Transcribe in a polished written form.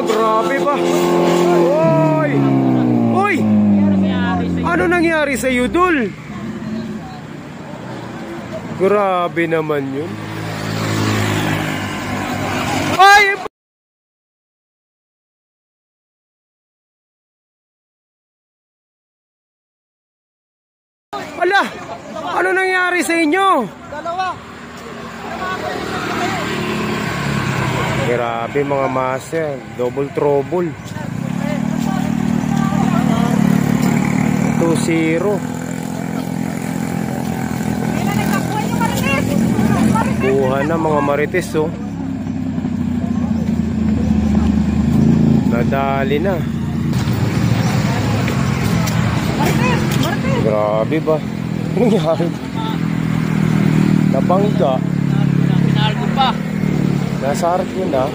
grabe ba? Uy! Uy! Ano nangyari sa iyo, Dul? Grabe naman yun. Ay! Ala! Ano nangyari sa inyo? Dalawa. Grabe mga master. Double trouble. 2-0. Buha na mga marites, oh. Nadali na. Grabe ba? Ano nangyari? Nabangga. Pinalgo pa. Nasa harap yun, ah.